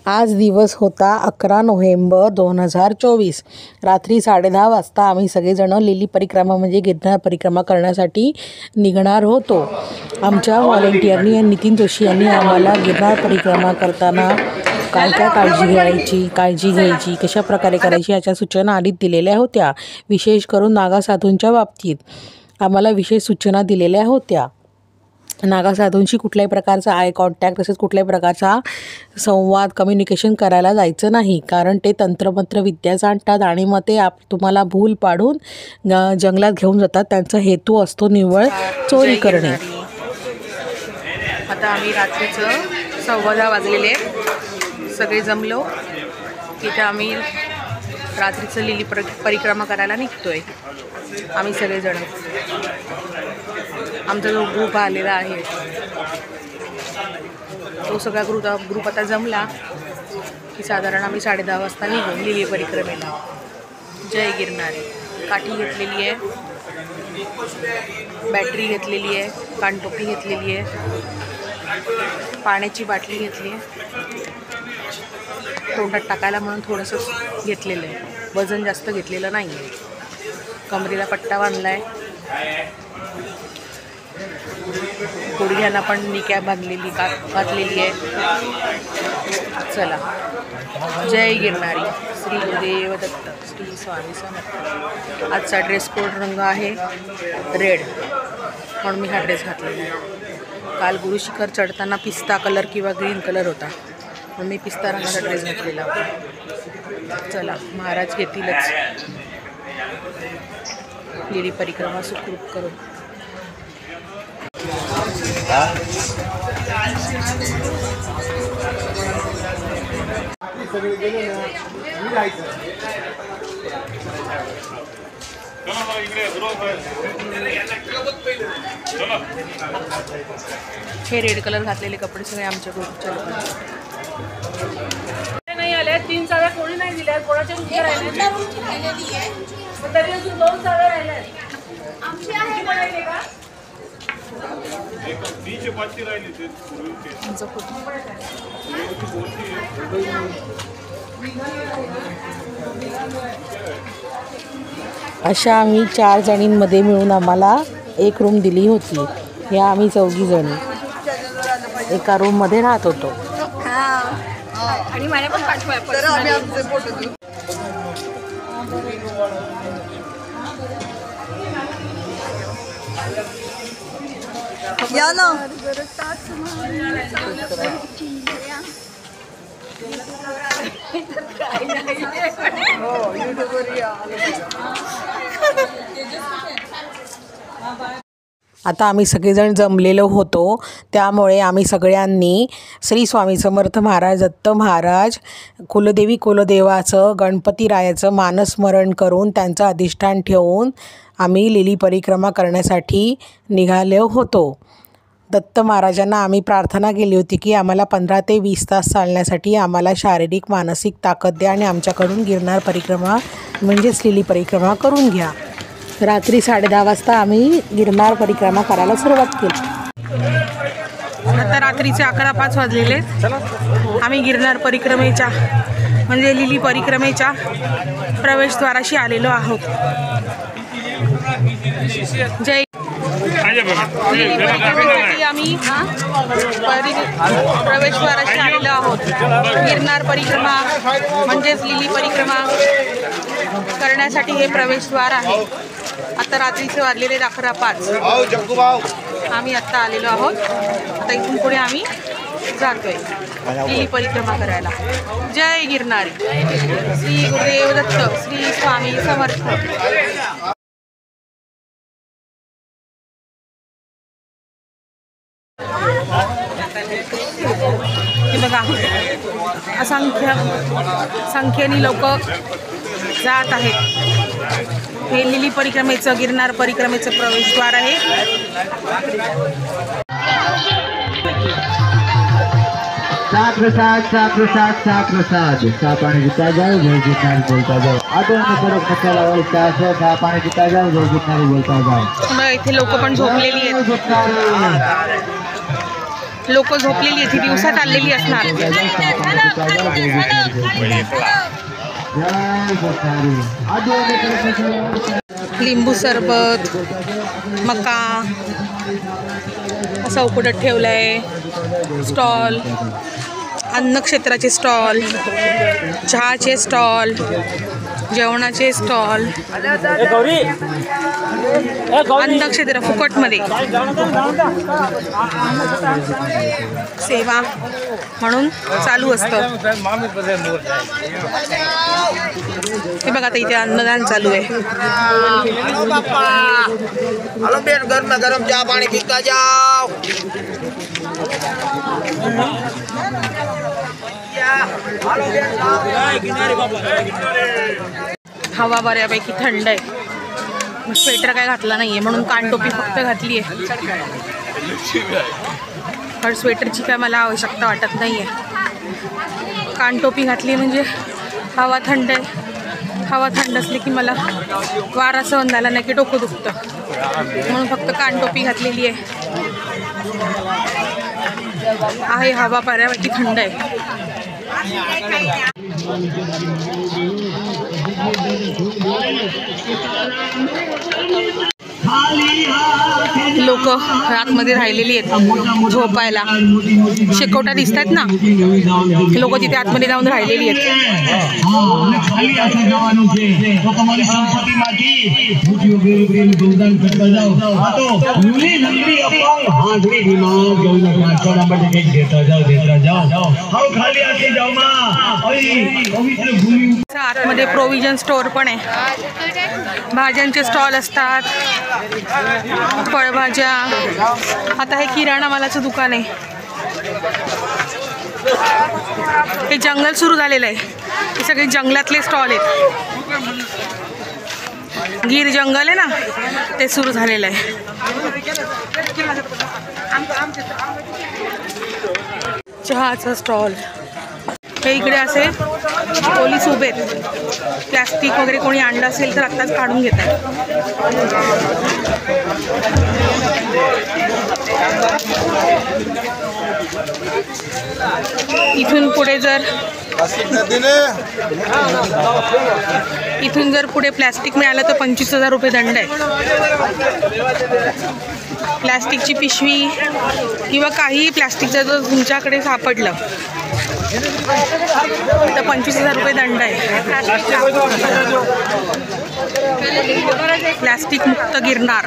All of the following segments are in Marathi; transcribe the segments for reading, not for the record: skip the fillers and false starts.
आज दिवस होता 11 नोव्हेंबर 2024. रात्री 10:30 वाजता आम्ही सगळेजण लिली परिक्रमा म्हणजे गिरनार परिक्रमा करण्यासाठी निघणार होतो. आमच्या व्हॉलेंटिअरनी नितीन जोशी यांनी आम्हाला गिरनार परिक्रमा करताना काय काय काळजी घ्यायची कशा प्रकारे करायची याच्या सूचना आधीच दिलेल्या होत्या. विशेष करून नागा साधूंच्या बाबतीत आम्हाला विशेष सूचना दिलेल्या होत्या. नागा साधूंशी कुठल्याही प्रकारचा आय कॉन्टॅक्ट तसेच कुठल्याही प्रकारचा संवाद कम्युनिकेशन करायला जायचं नाही, कारण ते तंत्रमंत्र विद्या जाणतात आणि मग ते तुम्हाला भूल पाडून जंगलात घेऊन जातात. त्यांचा हेतू असतो निव्वळ चोरी करणे. आता आम्ही रात्रीचं 10:15 वाजलेले सगळे जमलो तिथे आम्ही रात्रीचं लिली परिक्रमा करायला निघतोय. आम्ही सगळेजण आमचा जो ग्रुप आलेला आहे तो सगळा ग्रुप आता जमला की साधारण आम्ही 10:30 वाजता निघू लिली परिक्रमेला. जय गिरनारी. काठी घेतलेली आहे, बॅटरी घेतलेली आहे, कानटोपी घेतलेली आहे, पाण्याची बाटली घेतली आहे, तोंडात टाकायला म्हणून थोडंसं घेतलेलं आहे, वजन जास्त घेतलेलं नाही आहे. कमरेला पट्टा बांधला आहे, गुडघ्यांना पण निक्या बांधलेली घातलेली आहे. चला, जय गिरनारी. श्री गुरुदेव दत्त, श्री स्वामी समर्थ. आजचा ड्रेस कोड रंग आहे रेड, म्हणून मी हा ड्रेस घातलेला आहे. काल गुरुशिखर चढताना पिस्ता कलर किंवा ग्रीन कलर होता, म्हणून मी पिस्ता रंगाचा ड्रेस घातलेला होता. चला, महाराज घेतीलच लिली परिक्रमा सुखरूप करून. हे रेड कलर घातलेले कपडे सगळे आमच्या ग्रुपच्या लोकांचे नाही आले. 3 चाव्या कोणी नाही दिल्या, कोणाच्या रूमच्या राहिल्या तरी अजून 2 चाव्या राहिल्या आमची आहे का. अशा आम्ही 4 जणींमध्ये मिळून आम्हाला एक रूम दिली होती. या आम्ही 4 जणी एका रूममध्ये राहत होतो. आणि मला पण पाठवा. या ना. आता आम्ही सगळेजण जमलेलो होतो, त्यामुळे आम्ही सगळ्यांनी श्री स्वामी समर्थ महाराज, दत्त महाराज, कुलदेवी कुलदेवाचं, गणपतीरायाचं मानस्मरण करून त्यांचं अधिष्ठान ठेवून आम्ही लिली परिक्रमा करण्यासाठी निघालो होतो. दत्त महाराजांना आम्ही प्रार्थना केली होती की आम्हाला 15 ते 20 तास चालण्यासाठी आम्हाला शारीरिक मानसिक ताकद द्या आणि आमच्याकडून गिरनार परिक्रमा म्हणजेच लिली परिक्रमा करून घ्या. रात्री 10:30 वाजता आम्ही गिरनार परिक्रमा करायला सुरुवात केली. आता रात्रीचे 11:05 वाजलेले. आम्ही गिरनार परिक्रमेच्या म्हणजे लिली परिक्रमेच्या प्रवेशद्वाराशी आलेलो आहोत. जय लिली परिक्रमेसाठी आम्ही प्रवेशद्वाराशी आलेलो आहोत. गिरनार परिक्रमा म्हणजेच लिली परिक्रमा करण्यासाठी हे प्रवेशद्वार आहे. आता रात्रीचे वाजलेले 11:05. आम्ही आत्ता आलेलो आहोत. आता इथून पुढे आम्ही जातोय लिली परिक्रमा करायला. जय गिरनारी. श्री गुरुदेव दत्त, श्री स्वामी समर्थ. हे बघा, संख्येने लोक जात आहेत. हे लिली परिक्रमेचं गिरनार परिक्रमेचं प्रवेशद्वार आहे. प्रसाद चहा पाणी पिता जाओ, जय गिरनारी बोलता जाओ. चहा पाणी पिता जाओ, जय गिरनारी बोलता जाओ. इथे लोक पण झोपलेली आहेत. लोक झोपलेली आहेत, ती दिवसा चाललेली असणार. लिंबू सरबत, मका असं उकडत ठेवलंय. स्टॉल, अन्न क्षेत्राचे स्टॉल, चहाचे स्टॉल, जेवणाचे स्टॉल, अन्न क्षेत्र फुकटमध्ये सेवा म्हणून चालू असतं. हे बघा आता इथे अन्नदान चालू आहे. गरम गरम चहा पाणी पिता जाओ. हवा बऱ्यापैकी थंड आहे. स्वेटर काय घातला नाहीये म्हणून कानटोपी फक्त घातली आहे. पण स्वेटरची काय मला आवश्यकता वाटत नाहीये. कानटोपी घातली म्हणजे हवा थंड आहे. हवा थंड असली की मला वारा सहन झाला नाही की डोकं दुखतं, म्हणून फक्त कानटोपी घातलेली आहे. हवा बऱ्यापैकी थंड आहे. लोक आतमध्ये राहिलेली आहेत झोपायला. शेकोट्या दिसत आहेत ना, लोक तिथे आतमध्ये जाऊन राहिलेली आहेत. आतमध्ये प्रोव्हिजन स्टोअर पण आहे. भाज्यांचे स्टॉल असतात, फळभाज्या. आता हे किराणा मालाचं दुकान आहे. हे जंगल सुरू झालेलं आहे. हे सगळे जंगलातले स्टॉल आहेत. गीर जंगल आहे ना, ते सुरू झालेलं आहे. चहाचा स्टॉल. हे इकडे असे पोलीस उभे आहेत. प्लॅस्टिक वगैरे कोणी आणलं असेल तर आत्ताच काढून घेतात. इथून पुढे प्लॅस्टिक मिळालं तर 25,000 रुपये दंड आहे. प्लॅस्टिकची पिशवी किंवा काही प्लॅस्टिकचं जर तुमच्याकडे सापडलं तर 25,000 रुपये दंड आहे. प्लॅस्टिक मुक्त गिरणार,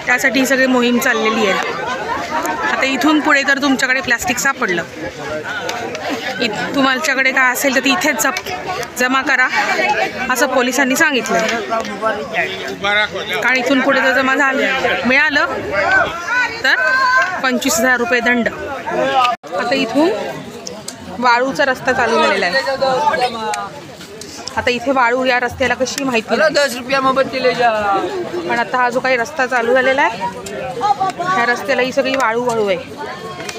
त्यासाठी ही सगळी मोहीम चाललेली आहे. आता इथून पुढे जर तुमच्याकडे प्लॅस्टिक सापडलं, तुमच्याकडे काय असेल तर ती इथेच जमा करा असं पोलिसांनी सांगितलं. कारण इथून पुढे जर जमा मिळालं तर 25,000 रुपये दंड. आता इथून वाळूचा रस्ता चालू झालेला आहे. आता इथे वाळू या रस्त्याला कशी माहिती नाही. 10 रुपया मोबत ले जा. पण आता हा जो काही रस्ता चालू झालेला आहे, ह्या रस्त्याला ही सगळी वाळू आहे.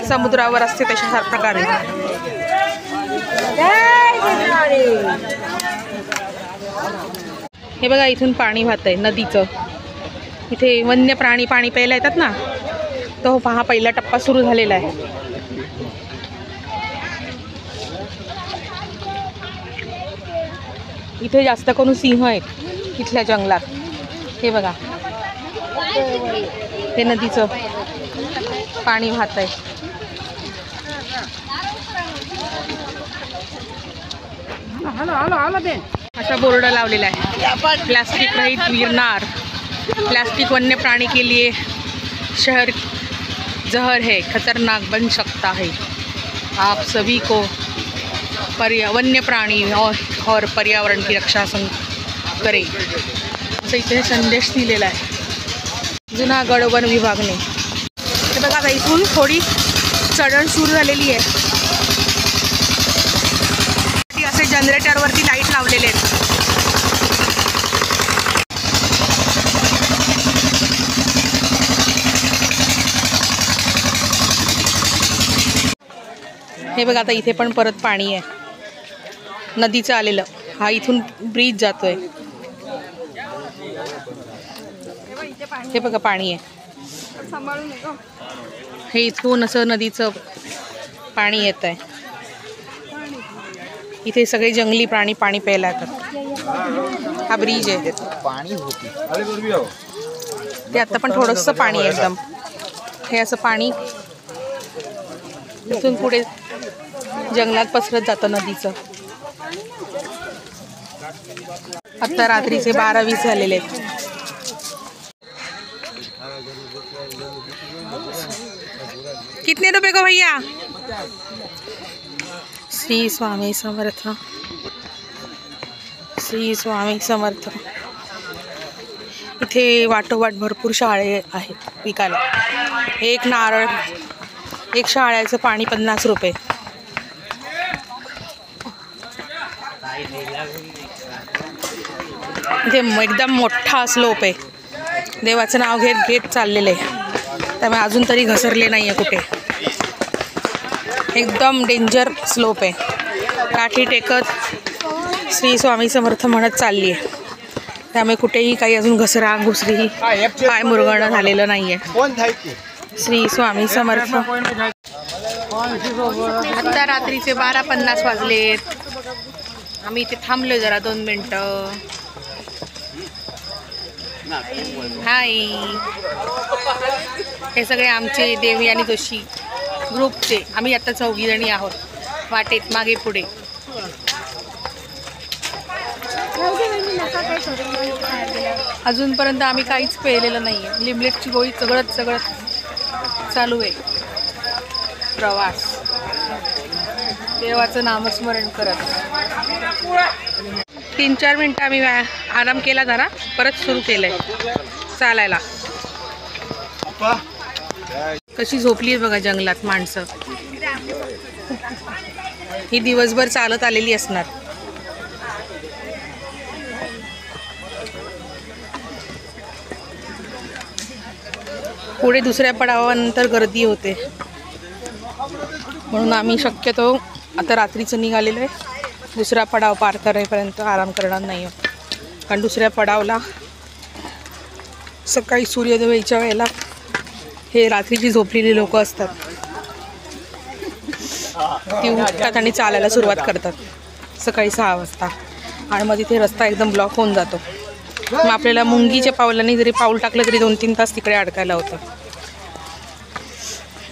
समुद्रावर असते तशा प्रकारे. हे बघा इथून पाणी वाहत आहे नदीचं. इथे वन्य प्राणी पाणी प्यायला येतात ना, तो हा पहिला टप्पा सुरू झालेला आहे. इथे जास्त करून सिंह आहेत इथल्या जंगलात. हे बघा, हे नदीचं पाणी वाहत आहे. असा बोर्ड लावलेला आहे, प्लास्टिक रहित गिरनार, प्लास्टिक वन्य प्राणी के लिए शहर जहर है, खतरनाक बन सकता है, आप सभी को वन्य प्राणी और पर्यावरण की रक्षा करें, असं इथे संदेश दिलेला आहे जुनागड वन विभागने. हे बघा आता इथून थोडी चढण सुरू झालेली आहे. असे जनरेटरवरती लाईट लावलेले आहेत. हे बघा आता इथे पण परत पाणी आहे नदीचं आलेलं. हा इथून ब्रिज जातोय. हे बघा पाणी आहे. सांभाळून ये गं. हे इथून असं नदीचं पाणी येत आहे. इथे सगळे जंगली प्राणी पाणी प्यायला येतात. हा ब्रिज आहे. ते आता पण थोडंसं पाणी आहे एकदम. हे असं पाणी इथून पुढे जंगलात पसरत जातं नदीचं. आता रात्रीचे 12:20 झालेले आहेत. कितने रुपये को भैया? श्री स्वामी समर्थ. श्री स्वामी समर्थ. इथे वाटोवाट भरपूर शाळे आहेत विकायला. एक नारळ, एक शाळ्याचं पाणी 50 रुपये. इथे एकदम मोठा स्लोप आहे. देवाचं नाव घेत घेत चाललेलं आहे, त्यामुळे अजून तरी घसरले नाही आहे कुठे. एकदम डेंजर स्लोप आहे. काठी टेकत श्री स्वामी समर्थ म्हणत चालली आहे, त्यामुळे कुठेही काही अजून घसरा घुसरी पाय मुरगळणं झालेलं नाही आहे. श्री स्वामी समर्थ. आत्ता रात्रीचे 12:50 वाजलेत. आम्ही इथे थांबलो जरा 2 मिनटं. हाय, हे सगळे आमचे देवी आणि जोशी ग्रुपचे. आम्ही आता 4 जणी आहोत वाटेत मागे पुढे. अजूनपर्यंत आम्ही काहीच पेलेलं नाही आहे. लिमलेटची गोळी सगळं चालू आहे. प्रवास देवाचं नामस्मरण करत 3-4 मिनटं आम्ही आराम केला जरा, परत सुरू केलंय चालायला. कशी झोपली बघा जंगलात माणसं. ही दिवसभर चालत आलेली असणार. पुढे दुसऱ्या पडावानंतर गर्दी होते, म्हणून आम्ही शक्यतो आता रात्रीचं निघालेलं आहे. दुसरा पडाव पार करेपर्यंत आराम करणार नाही आहोत, कारण दुसऱ्या पडावला सकाळी सूर्योदय व्हायच्या वेळेला हे रात्रीची झोपलेली लोक असतात. ती उठतात आणि चालायला सुरुवात करतात सकाळी 6 वाजता, आणि मग तिथे रस्ता एकदम ब्लॉक होऊन जातो. मग आपल्याला मुंगीच्या पावलांनी जरी पाऊल टाकलं तरी 2-3 तास तिकडे अडकायला होतं.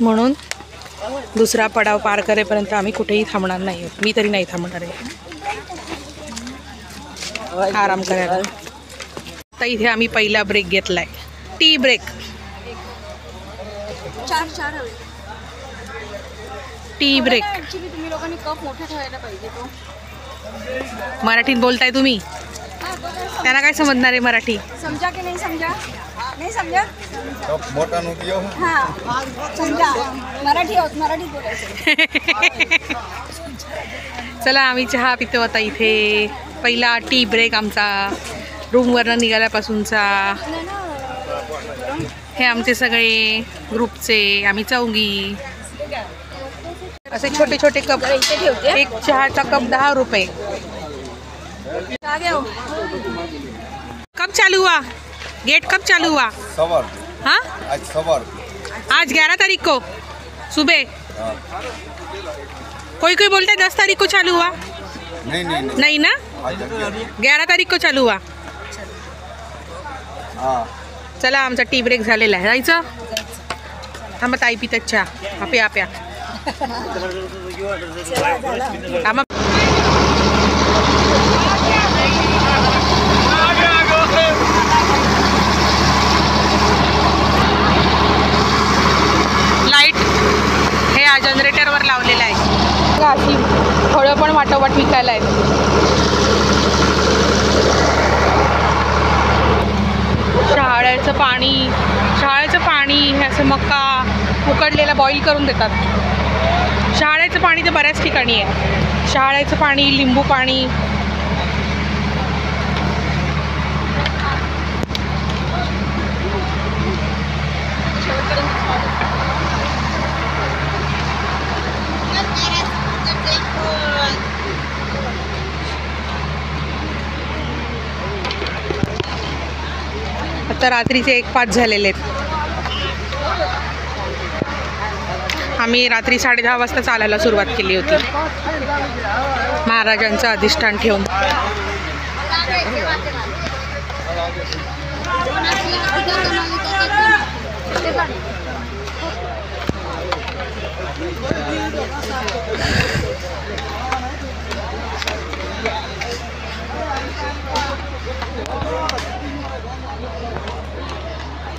म्हणून दुसरा पडाव पार करेपर्यंत आम्ही कुठेही थांबणार नाही आहोत. मी तरी नाही थांबणार आहे आराम करायला. आता इथे आम्ही पहिला ब्रेक घेतलाय, टी ब्रेक. 4 हवे. Tea break. ऍक्च्युली तुम्ही लोकांनी कप मोठे ठेवायला पाहिजे. तो मराठीत बोलताय तुम्ही, त्यांना काय समजणार आहे मराठी? समजा की नाही समजा? नाही समजा. मोठा नव्हती. हां समजा, मराठी आहोत, मराठीत बोलायचं. चला आम्ही चहा पितो आता इथे. पहिला टी ब्रेक आमचा रूमवरनं निघाल्यापासूनचा. हे आमचे सगळे ग्रुपचे, आम्ही 4 असे छोटे छोटे कप. एक चहाचा कप 10 रुपये. कब चालू हुआ गेट? कब चालू हुआ? सवार. हाँ, आज सवार. आज 11 तारीख को सुबह. कोई कोई बोलता है 10 तारीख को चालू हुआ. नहीं ना, 11 तारीख को चालू हुआ. चला आमचा टी ब्रेक झालेला आहे. जायचं? थांबा ताई पितात चहा. आप्या आप्या थांबा. लाईट हे जनरेटरवर लावलेलं आहे. अशी फळं पण वाटोवाट विकायला आहेत. शहाळ्याचं पाणी हे असं मका उकडलेला बॉईल करून देतात. शहाळ्याचं पाणी तर बऱ्याच ठिकाणी आहे. शहाळ्याचं पाणी, लिंबू पाणी. आता रात्रीचे 1:05 झालेले आहेत. आम्ही रात्री 10:30 वाजता चालायला सुरुवात केली होती महाराजांचं अधिष्ठान ठेवून.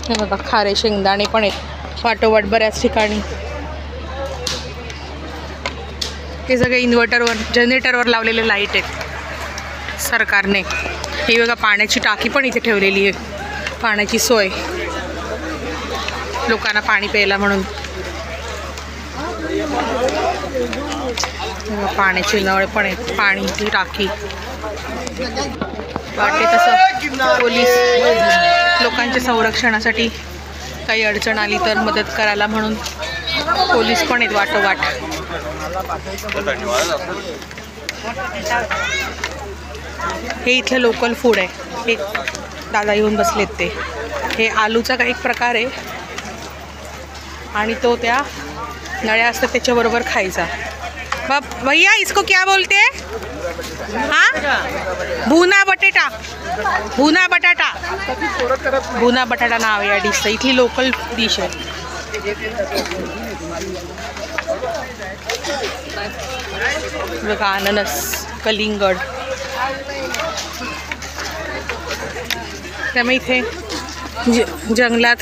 हे बघा खारे शेंगदाणे पण आहेत वाटोवाट बऱ्याच ठिकाणी. हे सगळे इन्व्हर्टरवर जनरेटरवर लावलेले लाईट आहेत सरकारने. ही बघा पाण्याची टाकी पण इथे ठेवलेली आहे, पाण्याची सोय लोकांना पाणी प्यायला म्हणून. पाण्याची नळ पण आहेत, पाण्याची टाकी. वाटे तसं पोलीस लोकांच्या संरक्षणासाठी काही अडचण आली तर मदत करायला म्हणून पोलीस पण आहेत वाटोवाट. हे इथलं लोकल फूड आहे. हे दादा येऊन बसलेत ते. हे आलूचा काही एक प्रकार आहे आणि तो त्या नळ्या असतात त्याच्याबरोबर खायचा. बाप भैया इसको क्या बोलते हैं? हाँ भुना बटेटा, भुना बटाटा, भुना बटाटा नाव आहे या डिशचं. इथली लोकल डिश आहे. बघा अननस, कलिंगड. त्यामुळे इथे जंगलात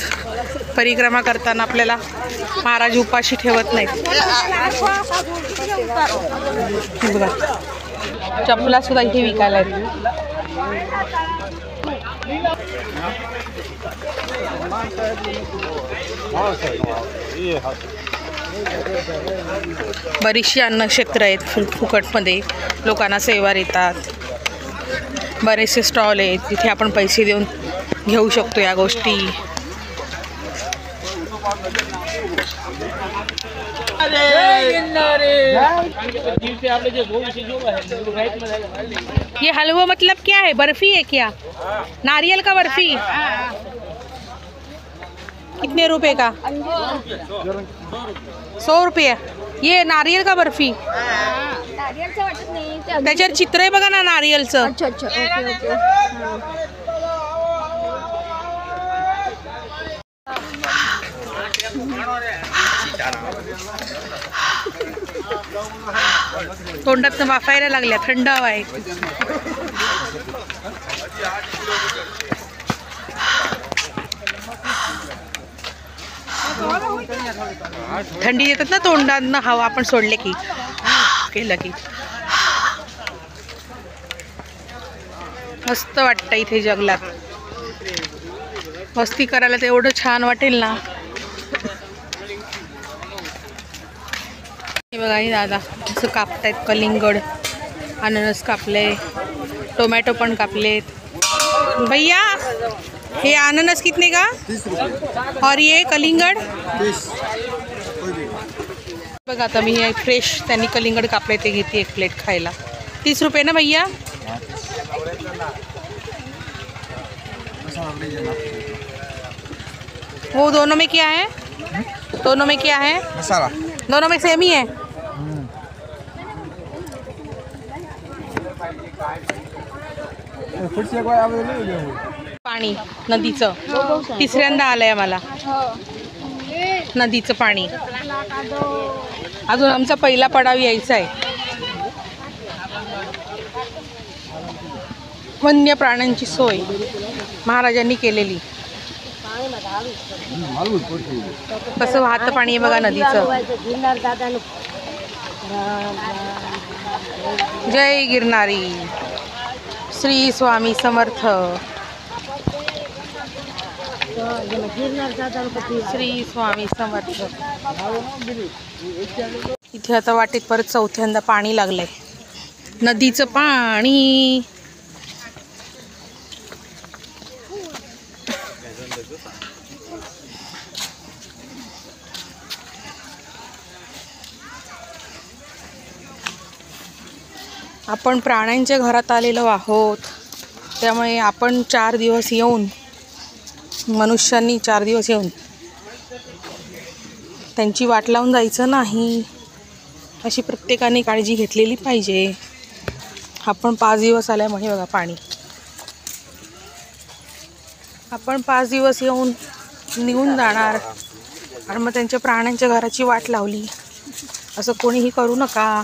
परिक्रमा करताना आपल्याला महाराज उपाशी ठेवत नाहीत. बघा चपला सुद्धा इथे विकायला आहेत. बरीचशी अन्नक्षेत्र आहेत फुकटमध्ये, लोकांना सेवा देतात. बरेचसे स्टॉल आहेत तिथे आपण पैसे देऊन घेऊ शकतो या गोष्टी. ये हलवा मतलब क्या है? बर्फी है क्या? नारियल का बर्फी कितने रुपए का? 100 रुपये. ये नारियल का बर्फी, नारियलचं वाटत नाही ते. त्याच्यावर चित्र आहे बघा ना नारियलचं. अच्छा अच्छा ओके ओके. तोंडात वाफायला लागल्या, थंड हवा आहे. थंडी येतात ना तोंडात हवा आपण सोडले की केलं की मस्त वाटतं. इथे जंगलात मस्ती करायला तर एवढं छान वाटेल ना. हे बघा हे दादा असं कापतायत. कलिंगड, अननस कापले, टोमॅटो पण कापलेत. भैया ये अननस कितने का? 30 रुपये. और ये कलिंगड 30. बघा आता मी हे फ्रेश त्यांनी कलिंगड कापले ते घेते एक प्लेट खायला. 30 रुपये ना भैया? वो दोनों में क्या है? दोनों में क्या है? मसाला दोनों में सेम ही है. पाणी नदीचं तिसऱ्यांदा आलंय आम्हाला. नदीचं पाणी अजून आमचा पहिला पडाव यायचा आहे. वन्य प्राण्यांची सोय महाराजांनी केलेली. कसं वाहतं पाणी आहे बघा नदीचं. जय गिरनारी, श्री स्वामी समर्थ. श्री स्वामी समर्थ. इथे आता वाटेत परत चौथ्यांदा पाणी लागलंय. नदीचं पाणी. आपण प्राण्यांच्या घरात आलेलो आहोत, त्यामुळे आपण 4 दिवस येऊन, मनुष्यांनी 4 दिवस येऊन त्यांची वाट लावून जायचं नाही, अशी प्रत्येकाने काळजी घेतलेली पाहिजे. आपण 5 दिवस आल्यामुळे बघा पाणी, आपण 5 दिवस येऊन निघून जाणार आणि मग त्यांच्या प्राण्यांच्या घराची वाट लावली, असं कोणीही करू नका.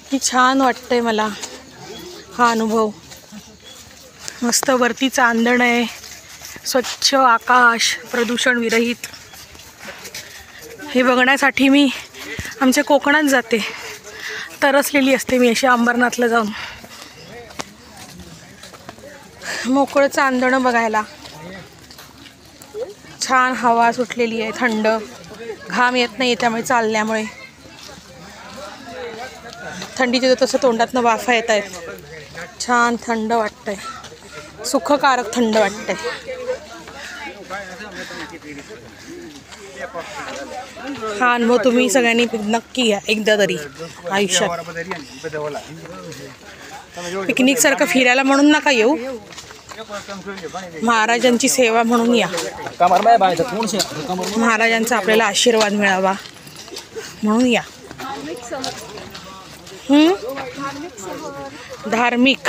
किती छान वाटतंय मला हा अनुभव. मस्त वरती चांदण आहे, स्वच्छ आकाश, प्रदूषण विरहित. हे बघण्यासाठी मी आमच्या कोकणात जाते, तरसलेली असते मी अशी अंबरनाथला जाऊन. मोकळं चांदणं बघायला, छान हवा सुटलेली आहे, थंड, घाम येत नाही त्यामुळे चालल्यामुळे. थंडीचे तसं तोंडातनं वाफा येत आहेत, छान थंड वाटतंय, सुखकारक थंड वाटतंय. हा अनुभव तुम्ही सगळ्यांनी नक्की घ्या एकदा तरी आयुष्यात. पिकनिक सारखं फिरायला म्हणून नका येऊ, महाराजांची सेवा म्हणून या. महाराजांचा आपल्याला आशीर्वाद मिळावा म्हणून या. धार्मिक,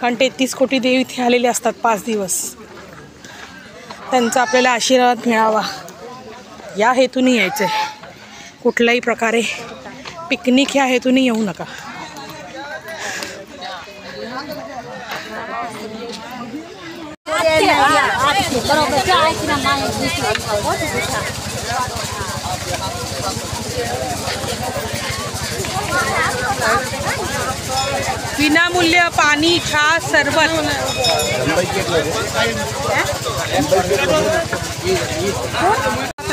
कारण 33 कोटी देव इथे आलेले असतात 5 दिवस, त्यांचा आपल्याला आशीर्वाद मिळावा या हेतूने यायचं आहे. कुठल्याही प्रकारे पिकनिक ह्या हेतूने येऊ नका. विनामूल्य पाणी, चहा, सरबत.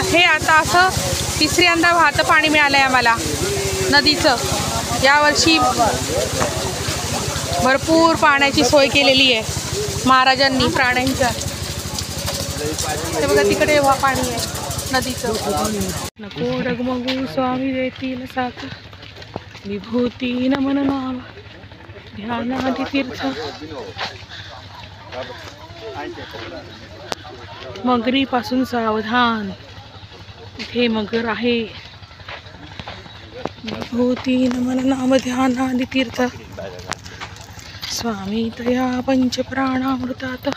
हे आता असं 3ऱ्यांदा वाहतं पाणी मिळालंय आम्हाला नदीचं. यावर्षी भरपूर पाण्याची सोय केलेली आहे महाराजांनी प्राण्यांच्या. ते बघा तिकडे पाणी आहे नदीचं. नको डगमगू स्वामी देतील साथ, विभूती नमन नाम ध्यानादि तीर्थ. मगरीपासून सावधान, इथे मगर आहे. विभूती नमन नाम ध्यानादि तीर्थ. स्वामी तया पंचप्राणामृतात,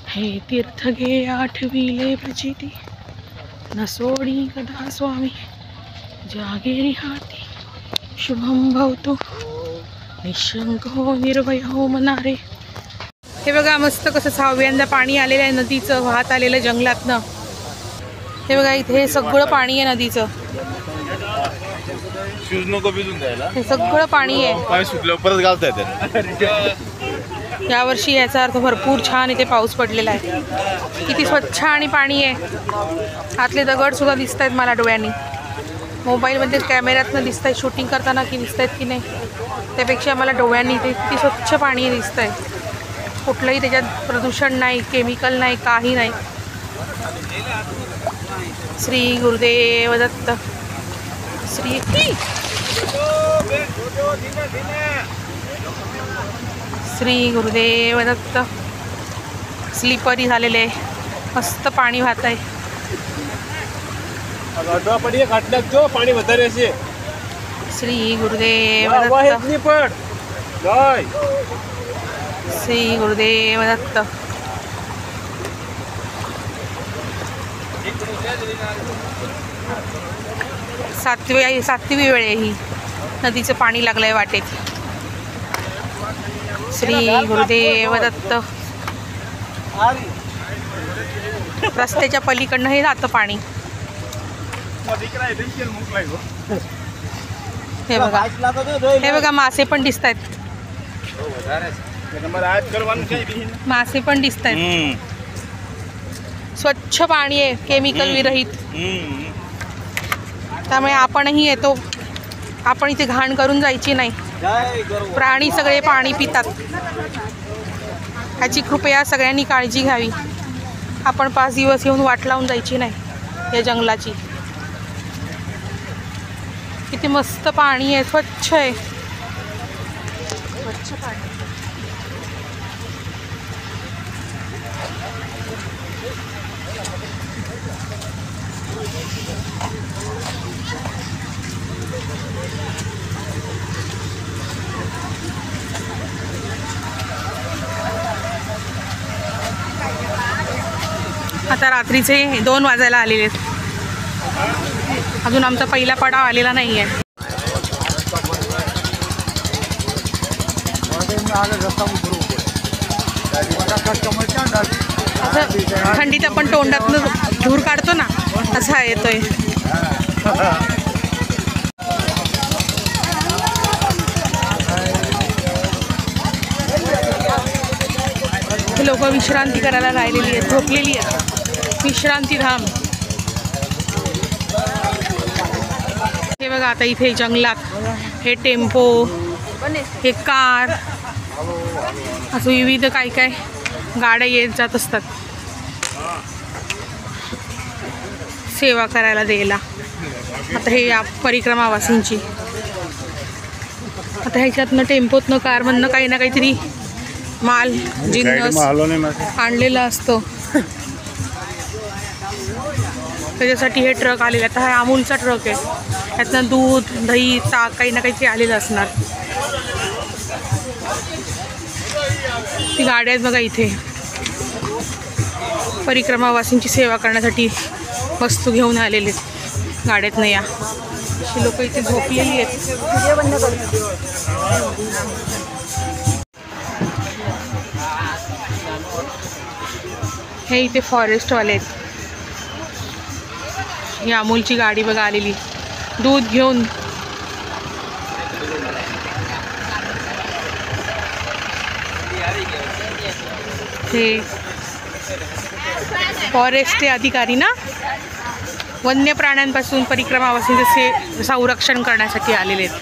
हे तीर्थ घे आठविले प्रचिती. न सोडी कदा स्वामी जागेरी हाती, शुभम भवतो निशंक हो निर्भय हो मनारे. हे बघा मस्त कसं 6व्यांदा पाणी आलेलं आहे नदीचं, वाहत आलेलं जंगलातनं. हे बघा इथे सगळं पाणी आहे नदीचं, हे सगळं पाणी आहे. परत घालता येते. यावर्षी याचा अर्थ भरपूर छान इथे पाऊस पडलेला आहे. किती स्वच्छ आणि पाणी आहे. आतले दगड सुद्धा दिसत आहेत मला डोळ्यांनी. मोबाईलमध्ये कॅमेऱ्यातनं दिसत आहेत, शूटिंग करताना की दिसत आहेत की नाही, त्यापेक्षा मला डोळ्यांनी इथे किती स्वच्छ पाणी दिसतं आहे. कुठलंही त्याच्यात प्रदूषण नाही, केमिकल नाही, काही नाही. श्री गुरुदेव दत्त. श्री गुरुदेव दत्त. स्लिपरी झालेले, मस्त पाणी वाहत आहे. पाणी વધારે છે. श्री गुरुदेव दत्त. श्री गुरुदेव दत्त. सातवी वेळ आहे ही, नदीचं पाणी लागलंय वाटेत. श्री गुरुदेव दत्त. रस्त्याच्या पलीकडनं हे जातं पाणी. हे बघा, हे बघा मासे पण दिसत आहेत. मासे पण दिसत आहेत. स्वच्छ पाणी आहे, केमिकल विरहित. त्यामुळे आपणही येतो, आपण इथे घाण करून जायची नाही. प्राणी सगळे पाणी पितात, ह्याची कृपया सगळ्यांनी काळजी घ्यावी. आपण 5 दिवस येऊन वाट लावून जायची नाही या जंगलाची. किती मस्त पाणी आहे, स्वच्छ आहे, स्वच्छ पाणी. आता रात्रीचे 2 वाजायला आलेले आहेत. अजून आमचा पहिला पडाव आलेला नाही आहे. असं थंडीत आपण तोंडातनं धूर काढतो ना, असा येतोय. लोक विश्रांती करायला राहिलेली आहेत, झोपलेली आहेत. विश्रांतीधाम हे बघा. आता इथे जंगलात हे टेम्पो, हे कार, असं विविध काय काय गाड्या येत जात असतात सेवा करायला द्यायला. आता हे या परिक्रमावासींची, आता ह्याच्यातनं टेम्पोतनं कारमधनं काही ना काहीतरी माल जिन्नस आणलेला असतो. त्याच्यासाठी हे ट्रक आलेले. आता हा अमूलचा ट्रक आहे, त्यातनं दूध, दही, ताक काही ना काहीतरी आलेलं असणार. ती गाड्या आहेत बघा इथे, परिक्रमावासींची सेवा करण्यासाठी वस्तू घेऊन आलेले आहेत गाड्यातनं. या अशी लोक इथे झोपलेली आहेत. हे इथे फॉरेस्टवाले आहेत. ही अमूलची गाडी बघा आलेली दूध घेऊन. हे फॉरेस्ट अधिकारी ना, वन्य प्राण्यांपासून परिक्रमावासींचे संरक्षण करण्यासाठी आलेले आहेत.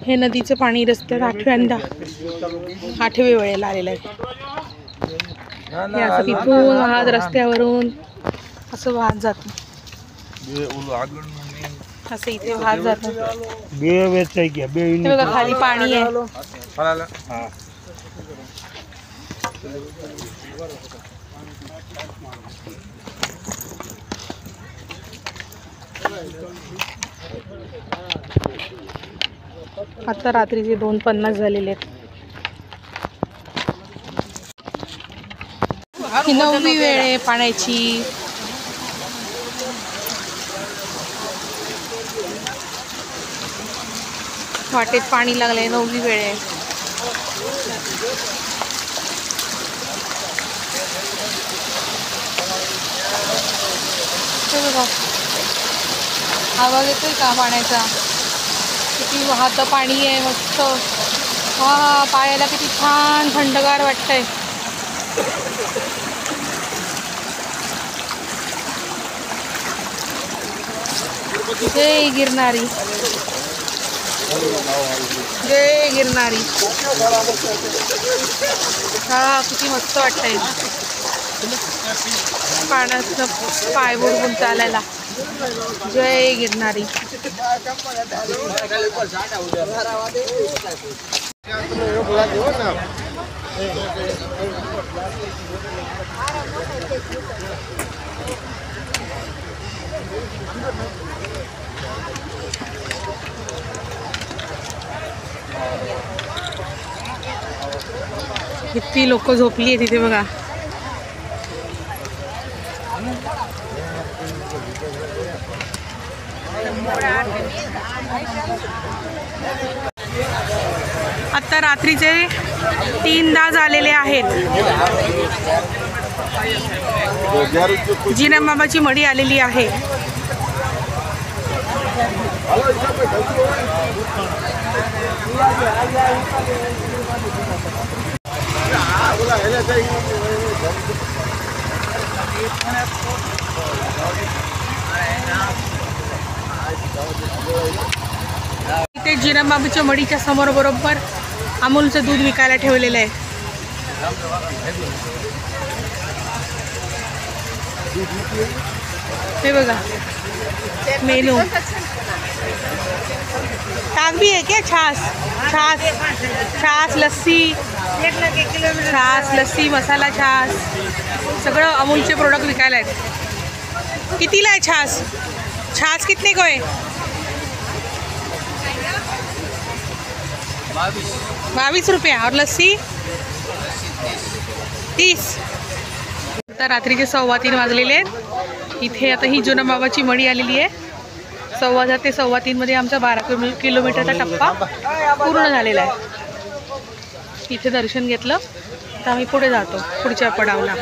हे नदीचं पाणी रस्त्यात 8व्या वेळेला आलेलं आहे. हे असं तिथून वाहत रस्त्यावरून असं वाहत जातं, असं इथे वाहत जातं. बघा खाली पाणी आहे. आता रात्रीचे 2:50 झालेले आहेत. ही 9वी वेळ आहे पाण्याची. वाटेत पाणी लागलंय. 9वी वेळ आहे. बघा आवाज येतोय का पाण्याचा? किती वाहतं पाणी आहे. मस्त. हा पायाला किती छान थंडगार वाटतंय. जय गिरनारी, जय गिरनारी. हा किती मस्त वाटतंय पाण्यात पाय बुडवून चालायला. जय गिरनारी. किती लोक झोपली आहे तिथे बघा. आता रात्रीचे 3:10 झालेले आहेत. जिनाबाबाची मडी आलेली आहे. इथे जिनाबाबाच्या मडीच्या समोर बरोबर अमूलचं दूध विकायला ठेवलेलं आहे. हे बघा मेनू. ताक भी है क्या? छाछ छाछ छाछ लस्सी, छाछ लस्सी, मसाला छाछ, सगळं अमूलचे प्रोडक्ट विकायला आहेत. कितीला आहे छाछ? छाछ कितने को है? 22 रुपये. और लस्सी 30. आता रात्रीचे 2:15 वाजलेले आहेत. इथे आता ही जुना बाबाची मणी आलेली आहे. 2:15 ते 2:15 मध्ये आमचा 12 किलोमीटरचा टप्पा पूर्ण झालेला आहे. इथे दर्शन घेतलं तर आम्ही पुढे जातो पुढच्या पडावला.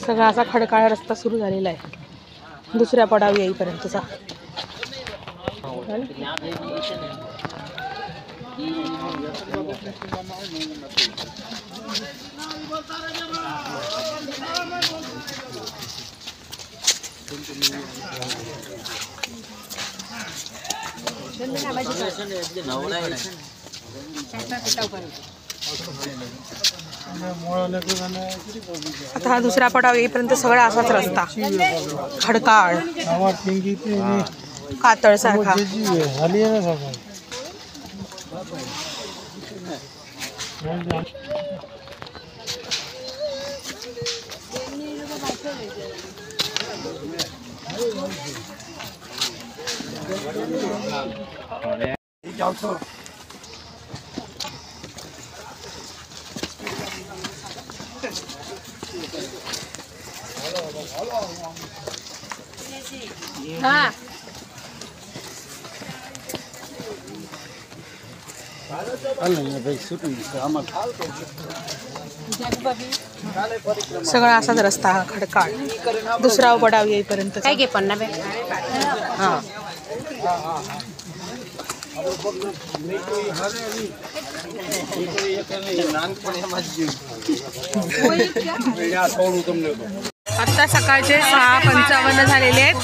सगळा असा खडकाळा रस्ता सुरू झालेला आहे दुसऱ्या पडाव येईपर्यंतचा. आता हा दुसरा पडाव येईपर्यंत सगळा असाच रस्ता खडकाळ कातळ सारखा. हाँ सगळा असाच रस्ता हा खडकाळ दुसरा पडाव येईपर्यंत. काय घे पन्ना बे हाँ आत्ता सकाळचे 6:55 झालेले आहेत.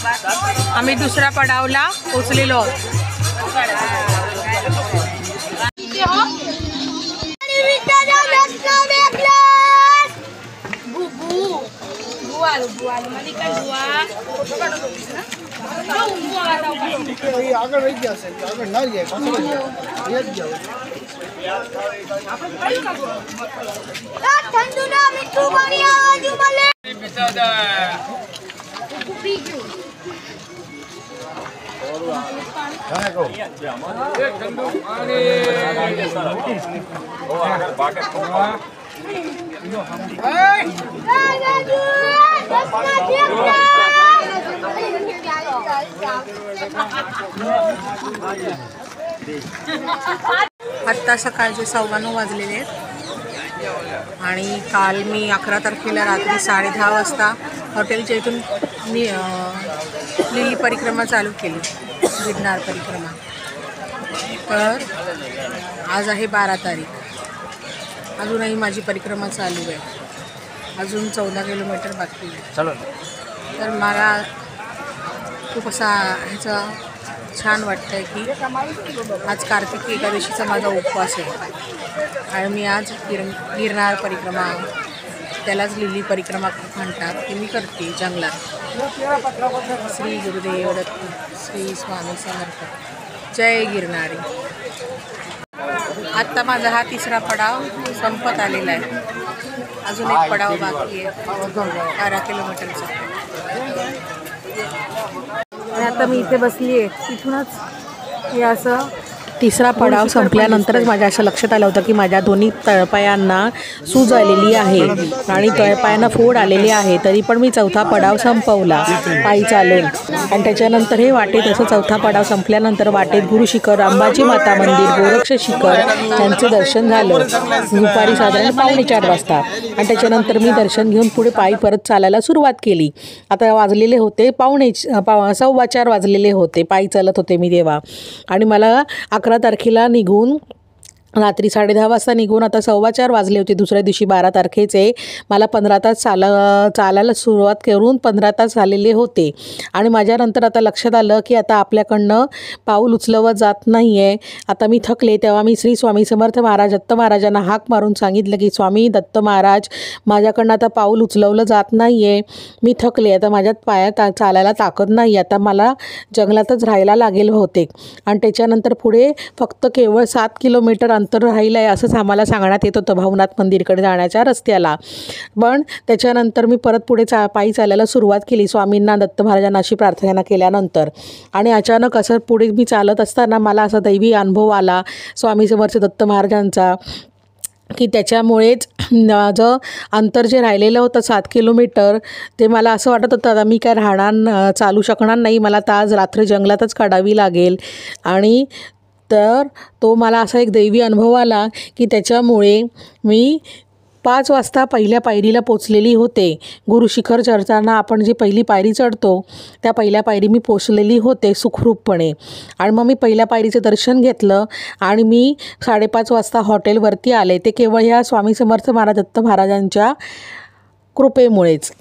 आम्ही दुसऱ्या पडावला पोचलेलो आहोत. आत्ता सकाळचे 9:15 वाजलेले आहेत आणि काल मी 11 तारखेला रात्री 10:30 वाजता हॉटेलच्या इथून लिली परिक्रमा चालू केली, गिरनार परिक्रमा. तर आज आहे 12 तारीख. अजूनही माझी परिक्रमा चालू आहे. अजून 14 किलोमीटर बाकी आहे. तर मला खूप असा ह्याचा छान वाटतं आहे की आज कार्तिकी एकादशीचा माझा उपवास आहे आणि मी आज गिरनार परिक्रमा, त्यालाच लिली परिक्रमा म्हणतात, ती मी करते जंगलात. श्री गुरुदेव दत्त, श्री स्वामी समर्थ, जय गिरनारी. आत्ता माझा हा तिसरा पडाव संपत आलेला आहे. अजून एक पडाव बाकी आहे 12 किलोमीटरचा. आणि आता मी इथे बसली आहे. तिथूनच हे असं तिसरा पडाव संपल्यानंतरच माझ्या असं लक्षात आलं होतं की माझ्या दोन्ही तळपायांना सूज आलेली आहे आणि तळपायांना फोड आलेली आहे. तरी पण मी चौथा पडाव संपवला पायी चालून. आणि त्याच्यानंतर हे वाटेत असं चौथा पडाव संपल्यानंतर वाटेत गुरुशिखर, अंबाजी माता मंदिर, गोरक्ष शिखर यांचे दर्शन झालं दुपारी साधारण 4:45 वाजता. आणि त्याच्यानंतर मी दर्शन घेऊन पुढे पायी परत चालायला सुरुवात केली. आता वाजलेले होते 4:15 वाजलेले होते. पायी चालत होते मी तेव्हा. आणि मला 11 तारखेला निघून रात्री 10:30 वाजता निघून आता 4:15 वाजले होते दुसऱ्या दिवशी 12 तारखेचे. मला 15 तास चालायला सुरुवात करून 15 तास झालेले होते आणि माझ्यानंतर आता लक्षात आलं की आता आपल्याकडनं पाऊल उचलवत जात नाही आहे. आता मी थकले. तेव्हा मी श्री स्वामी समर्थ महाराज दत्त महाराजांना हाक मारून सांगितलं की स्वामी दत्त महाराज, माझ्याकडनं आता पाऊल उचलवलं जात नाही आहे, मी थकले, आता माझ्यात पायात चालायला ताकद नाही, आता मला जंगलातच राहायला लागेल बहुतेक. आणि त्याच्यानंतर पुढे फक्त केवळ 7 किलोमीटर अंतर राहिलं आहे असंच आम्हाला सांगण्यात येत होतं भवनाथ मंदिरकडे जाण्याच्या रस्त्याला. पण त्याच्यानंतर मी परत पुढे पायी चालायला सुरुवात केली स्वामींना दत्त महाराजांना अशी प्रार्थना केल्यानंतर. आणि अचानक असं पुढे मी चालत असताना मला असा दैवी अनुभव आला स्वामी समर्थ दत्त महाराजांचा की त्याच्यामुळेच माझं अंतर जे राहिलेलं होतं 7 किलोमीटर ते मला असं वाटत होतं आता मी काय चालू शकणार नाही, मला तर आज रात्र जंगलातच काढावी लागेल. आणि तर तो मला असा एक दैवी अनुभव आला की त्याच्यामुळे मी 5 वाजता पहिल्या पायरीला पोचलेली होते. गुरुशिखर चढताना आपण जी पहिली पायरी चढतो त्या पहिल्या पायरी मी पोचलेली होते सुखरूपपणे. आणि मग मी पहिल्या पायरीचं दर्शन घेतलं आणि मी 5:30 वाजता हॉटेलवरती आले. ते केवळ ह्या स्वामी समर्थ महाराज दत्त महाराजांच्या कृपेमुळेच.